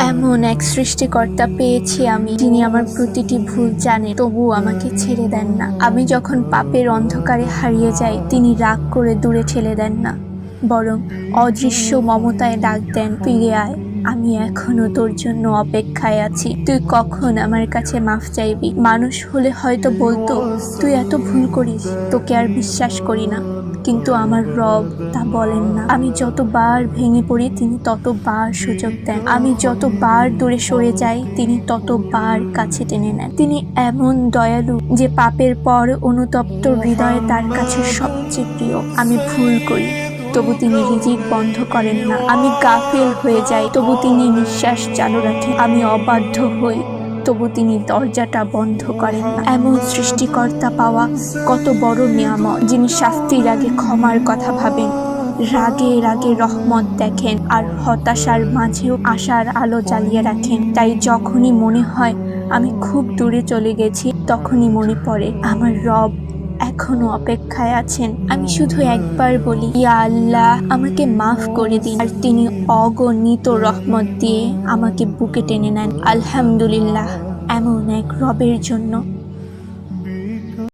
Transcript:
এমন এক সৃষ্টিকর্তা পেয়েছি আমি, যিনি আমার প্রতিটি ভুল জানে, তবু আমাকে ছেড়ে দেন না। আমি যখন পাপের অন্ধকারে হারিয়ে যাই, তিনি রাগ করে দূরে ঠেলে দেন না, বরং অদৃশ্য মমতায় ডাক দেন, ফিরে আয়, আমি এখনো তোর জন্য অপেক্ষায় আছি। তুই কখন আমার কাছে মাফ চাইবি? মানুষ হলে হয়তো বলতো, তুই এত ভুল করিস, তোকে আর বিশ্বাস করি না। কিন্তু আমার রব তা বলেন না। আমি যতবার ভেঙে পড়ি, তিনি ততবার সুযোগ দেন। আমি যতবার দূরে সরে যাই, তিনি ততবার কাছে টেনে নেন। তিনি এমন দয়ালু যে পাপের পর অনুতপ্ত হৃদয় তার কাছে সবচেয়ে প্রিয়। আমি ভুল করি, তবু তিনি রিজিক বন্ধ করেন না। আমি গাফেল হয়ে যাই, তবু তিনি নিঃশ্বাস চালু রাখেন। আমি অবাধ্য হই, তবু তিনি দরজাটা বন্ধ করেন না। এমন সৃষ্টিকর্তা পাওয়া কত বড় নিয়ামত, যিনি শাস্তির আগে ক্ষমার কথা ভাবেন, রাগে রাগে রহমত দেখেন, আর হতাশার মাঝেও আশার আলো জ্বালিয়ে রাখেন। তাই যখনই মনে হয় আমি খুব দূরে চলে গেছি, তখনই মনে পড়ে আমার রব এখনো অপেক্ষায় আছেন। আমি শুধু একবার বলি, ইয়া আল্লাহ, আমাকে মাফ করে দিন, আর তিনি অগণিত রহমত দিয়ে আমাকে বুকে টেনে নেন। আলহামদুলিল্লাহ এমন এক রবের জন্য।